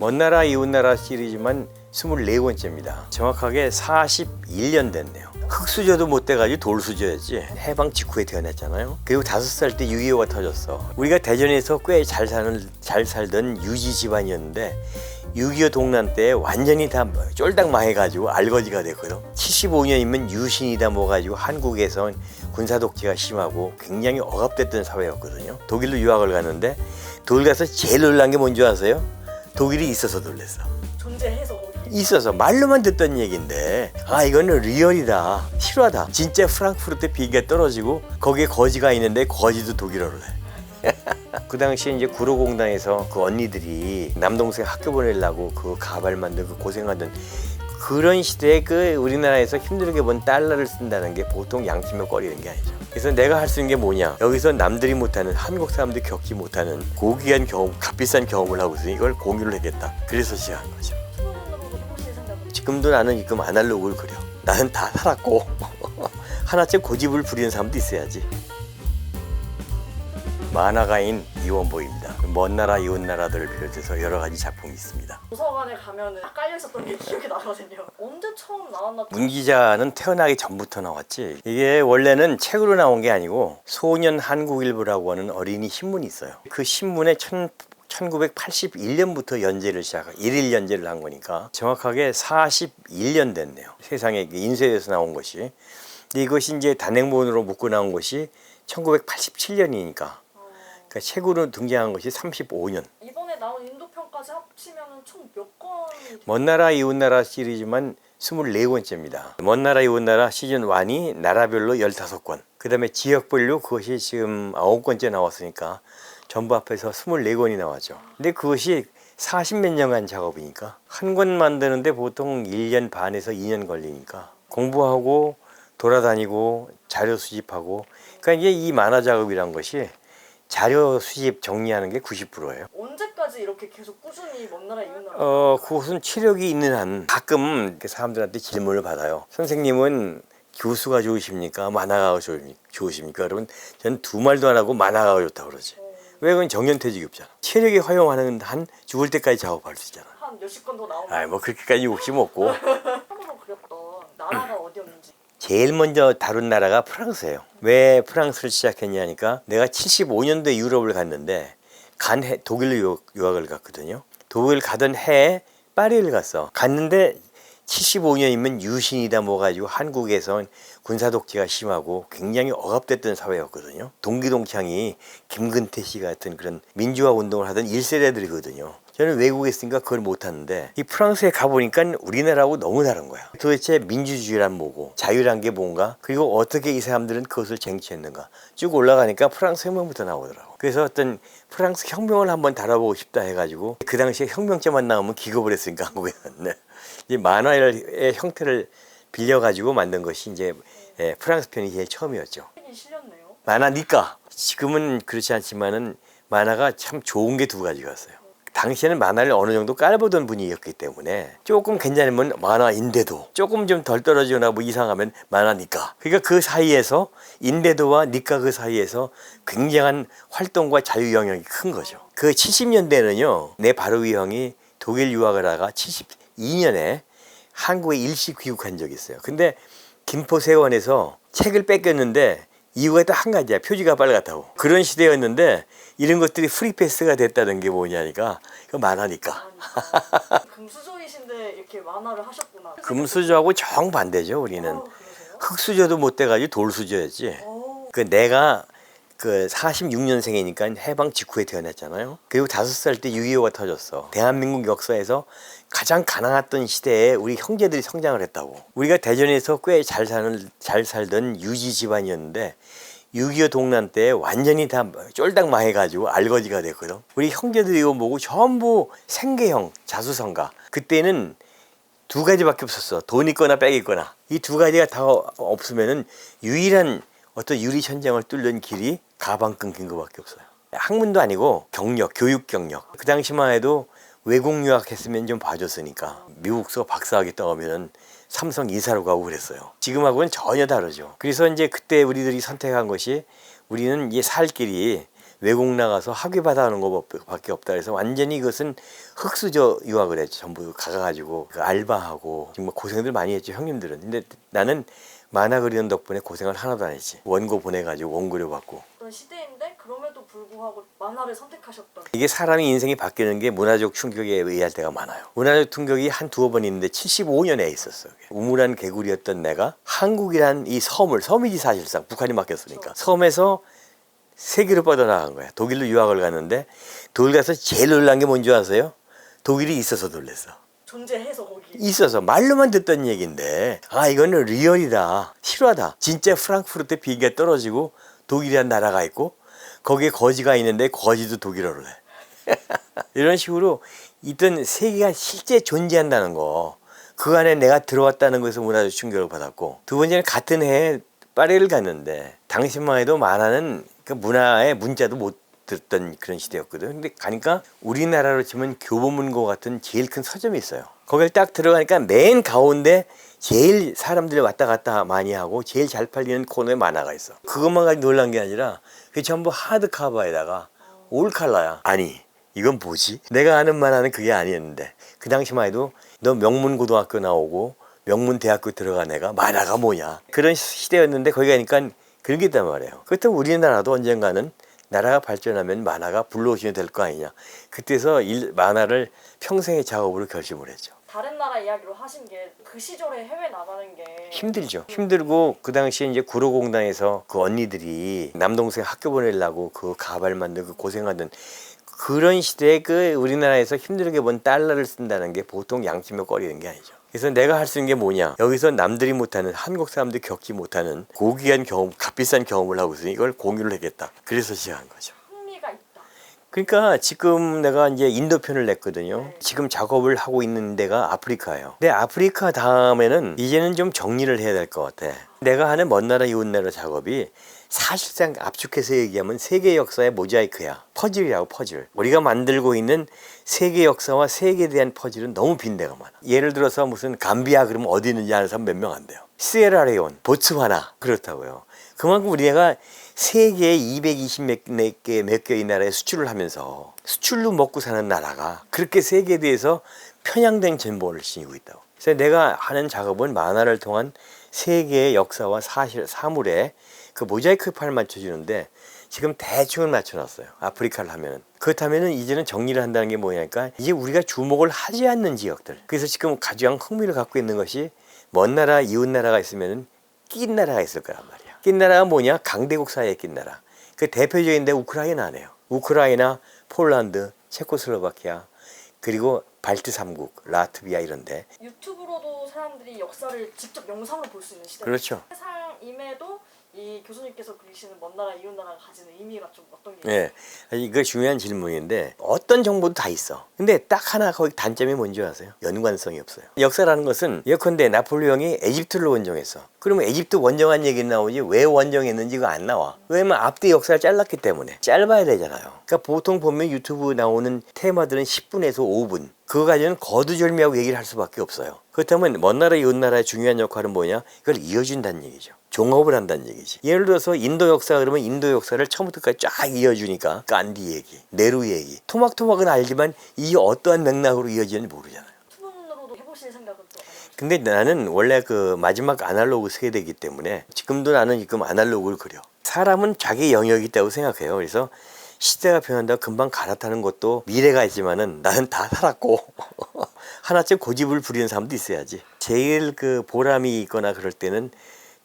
먼 나라 이웃 나라 시리즈만 24번째입니다. 정확하게 41년 됐네요. 흙수저도 못 돼가지고 돌수저였지. 해방 직후에 태어났잖아요. 그리고 5살 때 6.25가 터졌어. 우리가 대전에서 꽤 잘 살던 유지 집안이었는데 6.25 동란 때 완전히 다 쫄딱 망해가지고 알거지가 됐거든. 75년이면 유신이다 뭐가지고 한국에선 군사독재가 심하고 굉장히 억압됐던 사회였거든요. 독일로 유학을 갔는데 독일 가서 제일 놀란 게 뭔지 아세요? 독일이 있어서 놀랬어. 존재해서 있어서 말로만 듣던 얘기인데 이거는 리얼이다, 실화다. 진짜 프랑크푸르트 비행기가 떨어지고 거기에 거지가 있는데 거지도 독일어를 해. 그 당시에 이제 구로공단에서 그 언니들이 남동생 학교 보내려고 그 가발 만들고 고생하던 그런 시대에 그 우리나라에서 힘들게 번 달러를 쓴다는 게 보통 양치며 꺼리는 게 아니죠. 그래서 내가 할 수 있는 게 뭐냐, 여기서 남들이 못하는, 한국 사람들이 겪지 못하는 고귀한 경험, 값비싼 경험을 하고 있으니 이걸 공유를 하겠다. 그래서 시작한 거죠. 지금도 나는 지금 아날로그를 그려. 나는 다 살았고 하나쯤 고집을 부리는 사람도 있어야지. 만화가인 이원보입니다. 먼 나라 이웃 나라들을 비롯해서 여러 가지 작품이 있습니다. 도서관에 가면은 깔려 있었던 게 기억이 나거든요. 언제 처음 나왔나? 문 기자는 태어나기 전부터 나왔지. 이게 원래는 책으로 나온 게 아니고 소년 한국일보라고 하는 어린이 신문이 있어요. 그 신문에 1981년부터 연재를 시작한, 일일 연재를 한 거니까 정확하게 41년 됐네요. 세상에 인쇄해서 나온 것이. 근데 이것이 이제 단행본으로 묶고 나온 것이 1987년이니까 그러니까 책으로 등장한 것이 35년. 이번에 나온 인도편까지 합치면은 총 몇 권이? 먼 나라 이웃 나라 시리즈만 24번째입니다. 먼 나라 이웃 나라 시즌 1이 나라별로 15권. 그 다음에 지역별로 그것이 지금 9권째 나왔으니까 전부 합해서 24권이 나왔죠. 근데 그것이 40몇 년간 작업이니까 한 권 만드는데 보통 1년 반에서 2년 걸리니까 공부하고 돌아다니고 자료 수집하고, 그러니까 이게 이 만화 작업이란 것이 자료 수집 정리하는 게 90%예요. 언제까지 이렇게 계속 꾸준히 먼 나라 이웃 나라? 그것은 체력이 있는 한 가끔 사람들한테 질문을 받아요. 선생님은 교수가 좋으십니까? 만화가가 좋으십니까? 그러면 저는 두 말도 안 하고 만화가가 좋다고 그러지. 왜? 그건 정년퇴직이 없잖아. 체력이 허용하는 한 죽을 때까지 작업할 수 있잖아. 한 몇십 권 더 나오면? 뭐 그렇게까지 욕심 없고. 처음으로 그렸던 나라가 어디였는지. 제일 먼저 다룬 나라가 프랑스예요. 왜 프랑스를 시작했냐니까 내가 75년도에 유럽을 갔는데 독일로 유학을 갔거든요. 독일 가던 해에 파리를 갔는데 75년이면 유신이다 뭐가지고 한국에선 군사독재가 심하고 굉장히 억압됐던 사회였거든요. 동기동창이 김근태 씨 같은 그런 민주화 운동을 하던 1세대들이거든요. 저는 외국에 있으니까 그걸 못하는데 이 프랑스에 가보니까 우리나라하고 너무 다른 거야. 도대체 민주주의란 뭐고 자유란 게 뭔가, 그리고 어떻게 이 사람들은 그것을 쟁취했는가 쭉 올라가니까 프랑스 혁명부터 나오더라고. 그래서 어떤 프랑스 혁명을 한번 다뤄보고 싶다 해가지고 그 당시에 혁명죄만 나오면 기겁을 했으니까 한국에 왔네. 이 만화의 형태를 빌려가지고 만든 것이 이제 프랑스 편이 제일 처음이었죠. 실렸네요. 만화니까 지금은 그렇지 않지만은 만화가 참 좋은 게 두 가지가 있어요. 당시에는 만화를 어느 정도 깔보던 분위기였기 때문에 조금 괜찮으면 만화인데도, 조금 좀 덜 떨어지거나 뭐 이상하면 만화니까. 그러니까 그 사이에서 인데도와 니까 그 사이에서 굉장한 활동과 자유 영역이 큰 거죠. 그 70년대는요, 내 바로 위 형이 독일 유학을 하다가 72년에 한국에 일시 귀국한 적이 있어요. 근데 김포세원에서 책을 뺏겼는데 이유가 딱 한 가지야. 표지가 빨갛다고. 그런 시대였는데 이런 것들이 프리패스가 됐다는 게 뭐냐니까 그 만화니까. 금수저이신데 이렇게 만화를 하셨구나. 금수저하고 정반대죠. 우리는 흙수저도 못 돼가지고 돌수저였지. 오. 그 내가 그 46년생이니까 해방 직후에 태어났잖아요. 그리고 5살 때 6.25가 터졌어. 대한민국 역사에서 가장 가난했던 시대에 우리 형제들이 성장을 했다고. 우리가 대전에서 꽤 잘 살던 유지 집안이었는데 6.25 동란 때 완전히 다 쫄딱 망해가지고 알거지가 됐거든. 우리 형제들이 이거 보고 전부 생계형 자수성가. 그때는 두 가지밖에 없었어. 돈 있거나 빽 있거나. 이 두 가지가 다 없으면은 유일한 어떤 유리천장을 뚫는 길이 가방 끊긴 것밖에 없어요. 학문도 아니고 경력, 교육 경력. 그 당시만 해도 외국 유학했으면 좀 봐줬으니까 미국서 박사학위 따오면 삼성 이사로 가고 그랬어요. 지금하고는 전혀 다르죠. 그래서 이제 그때 우리들이 선택한 것이, 우리는 이 살 길이 외국 나가서 학위 받아오는 것밖에 없다 그래서 완전히 이것은 흑수저 유학을 했죠. 전부 가가지고 그 알바하고 정말 고생들 많이 했죠. 형님들은. 근데 나는 만화 그리는 덕분에 고생을 하나도 안 했지. 원고 보내가지고 원고료 받고. 어떤 시대인데 그럼에도 불구하고 만화를 선택하셨던. 이게 사람의 인생이 바뀌는 게 문화적 충격에 의할 때가 많아요. 문화적 충격이 한 두어 번 있는데 75년에 있었어요. 우물한 개구리였던 내가 한국이란 이 섬이지 사실상 북한이 맡겼으니까 섬에서 세계로 뻗어나간 거야. 독일로 유학을 갔는데 독일 가서 제일 놀란 게 뭔지 아세요? 독일이 있어서 놀랬어. 존재해서 거기. 있어서 말로만 듣던 얘기인데 아 이거는 리얼이다. 실화다. 진짜 프랑크푸르트 비행기가 떨어지고 독일이란 나라가 있고 거기에 거지가 있는데 거지도 독일어를 해. 이런 식으로 있던 세계가 실제 존재한다는 거. 그 안에 내가 들어왔다는 것에서 문화적 충격을 받았고 두 번째는 같은 해에 파리를 갔는데 당시만 해도 만화는 그 문화의 문자도 못 듣던 그런 시대였거든. 근데 가니까 우리나라로 치면 교보문고 같은 제일 큰 서점이 있어요. 거길 딱 들어가니까 맨 가운데 제일 사람들이 왔다 갔다 많이 하고 제일 잘 팔리는 코너에 만화가 있어. 그것만 가지고 놀란 게 아니라 그게 전부 하드카버에다가 올칼라야. 아니 이건 뭐지? 내가 아는 만화는 그게 아니었는데 그 당시만 해도 너 명문고등학교 나오고 명문대학교 들어간 애가 만화가 뭐냐 그런 시대였는데 거기 가니까 그런 게 있단 말이에요. 그렇다면 우리나라도 언젠가는 나라가 발전하면 만화가 블루오션이 될 거 아니냐. 그때서 만화를 평생의 작업으로 결심을 했죠. 다른 나라 이야기로 하신 게 그 시절에 해외 나가는 게 힘들죠. 힘들고 그 당시에 이제 구로공단에서 그 언니들이 남동생 학교 보내려고 그 가발 만들고 고생하던 그런 시대에 그 우리나라에서 힘들게 번 달러를 쓴다는 게 보통 양심에 꺼리는 게 아니죠. 그래서 내가 할 수 있는 게 뭐냐. 여기서 남들이 못하는 한국 사람들이 겪지 못하는 고귀한 경험, 값비싼 경험을 하고 있으니 이걸 공유를 하겠다. 그래서 시작한 거죠. 흥미가 있다. 그러니까 지금 내가 이제 인도 편을 냈거든요. 네. 지금 작업을 하고 있는 데가 아프리카예요. 근데 아프리카 다음에는 이제는 좀 정리를 해야 될 것 같아. 내가 하는 먼 나라 이웃 나라 작업이 사실상 압축해서 얘기하면 세계 역사의 모자이크야. 퍼즐이라고 퍼즐. 우리가 만들고 있는 세계 역사와 세계에 대한 퍼즐은 너무 빈대가 많아. 예를 들어서 무슨 감비아 그러면 어디 있는지 아는 사람 몇 명 안 돼요. 시에라레온, 보츠와나 그렇다고요. 그만큼 우리가 세계에 220몇 개의 나라에 수출을 하면서 수출로 먹고 사는 나라가 그렇게 세계에 대해서 편향된 정보를 지니고 있다고. 그래서 내가 하는 작업은 만화를 통한 세계의 역사와 사물에 그 모자이크 판을 맞춰주는데 지금 대충은 맞춰놨어요. 아프리카를 하면은. 그렇다면은 이제는 정리를 한다는 게 뭐냐니까 이제 우리가 주목을 하지 않는 지역들. 그래서 지금 가장 흥미를 갖고 있는 것이 먼 나라, 이웃 나라가 있으면은 낀 나라가 있을 거란 말이야. 낀 나라가 뭐냐? 강대국 사이에 낀 나라. 그 대표적인 데 우크라이나네요. 우크라이나, 폴란드, 체코슬로바키아, 그리고 발트 3국, 라트비아 이런데. 유튜브로도 사람들이 역사를 직접 영상으로 볼 수 있는 시대. 그렇죠. 세상임에도 이 교수님께서 그리시는 먼 나라 이웃 나라가 가지는 의미가 좀 어떤 게 예, 이거 중요한 질문인데 어떤 정보도 다 있어. 근데 딱 하나 거기 단점이 뭔지 아세요? 연관성이 없어요. 역사라는 것은 예컨대 나폴레옹이 에집트를 원정했어. 그러면 에집트 원정한 얘기는 나오지 왜 원정했는지가 안 나와. 왜냐면 앞뒤 역사를 잘랐기 때문에 짧아야 되잖아요. 그러니까 보통 보면 유튜브 나오는 테마들은 10분에서 5분. 그거 가지고는 거두절미하고 얘기를 할 수밖에 없어요. 그렇다면 먼 나라 이웃 나라의 중요한 역할은 뭐냐? 이걸 이어준다는 얘기죠. 종업을 한다는 얘기지. 예를 들어서 인도 역사 그러면 인도 역사를 처음부터까지 쫙 이어주니까 간디 얘기, 네루 얘기. 토막토막은 알지만 이게 어떠한 맥락으로 이어지는지 모르잖아요. 투문으로도 해보실 생각은 또 아니에요? 근데 나는 원래 그 마지막 아날로그 세대이기 때문에 지금도 나는 지금 아날로그를 그려. 사람은 자기 영역이 있다고 생각해요. 그래서 시대가 변한다고 금방 갈아타는 것도 미래가 있지만은 나는 다 살았고 하나쯤 고집을 부리는 사람도 있어야지. 제일 그 보람이 있거나 그럴 때는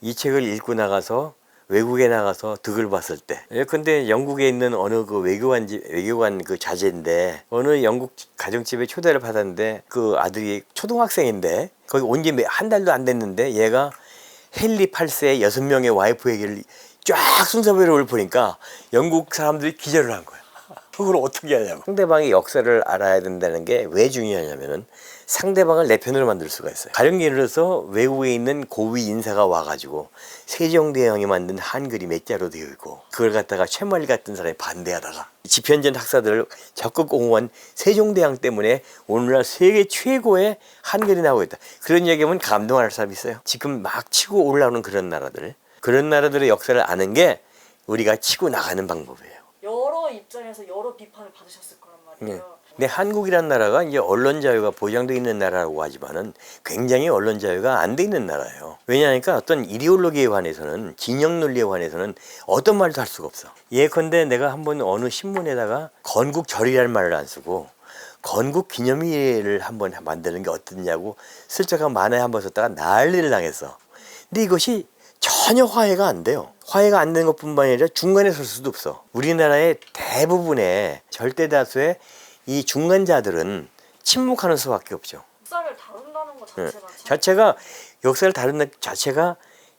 이 책을 읽고 나가서 외국에 나가서 득을 봤을 때. 근데 영국에 있는 어느 그 외교관 그 자제인데 어느 영국 가정집에 초대를 받았는데 그 아들이 초등학생인데 거기 온 지 한 달도 안 됐는데 얘가 헨리 8세의 6명의 와이프 얘기를 쫙 순서대로 보니까 영국 사람들이 기절을 한 거야. 그걸 어떻게 하냐고. 상대방의 역사를 알아야 된다는 게 왜 중요하냐면은 상대방을 내 편으로 만들 수가 있어요. 가령 예를 들어서 외국에 있는 고위 인사가 와가지고 세종대왕이 만든 한글이 몇 자로 되어 있고 그걸 갖다가 최만리 같은 사람이 반대하다가 집현전 학사들을 적극 옹호한 세종대왕 때문에 오늘날 세계 최고의 한글이 나오고 있다. 그런 얘기하면 감동할 사람이 있어요. 지금 막 치고 올라오는 그런 나라들의 역사를 아는 게 우리가 치고 나가는 방법이에요. 여러 여러 입장에서 여러 비판을 받으셨을 거란 말이에요. 네. 근데 한국이란 나라가 이제 언론 자유가 보장되어 있는 나라라고 하지만은 굉장히 언론 자유가 안 돼 있는 나라예요. 왜냐하니까 어떤 이데올로기에 관해서는 진영 논리에 관해서는 어떤 말도 할 수가 없어. 예컨대 내가 한번 어느 신문에다가 건국절이라는 말을 안 쓰고 건국 기념일을 한번 만드는 게 어떻냐고 슬쩍 만화에 한번 썼다가 난리를 당했어. 근데 이것이 전혀 화해가 안 돼요. 화해가 안 되는 것뿐만 아니라 중간에 설 수도 없어. 우리나라의 대부분의 절대 다수의 이 중간자들은 침묵하는 수밖에 없죠. 역사를 다룬다는 것 자체가 참 자체가 역사를 다룬다는 자체가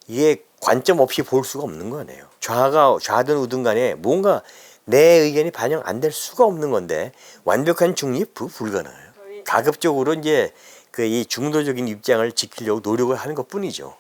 이게 관점 없이 볼 수가 없는 거네요. 좌든 우든 간에 뭔가 내 의견이 반영 안 될 수가 없는 건데 완벽한 중립 불가능해요. 저희 가급적으로 이제 그 이 중도적인 입장을 지키려고 노력을 하는 것뿐이죠.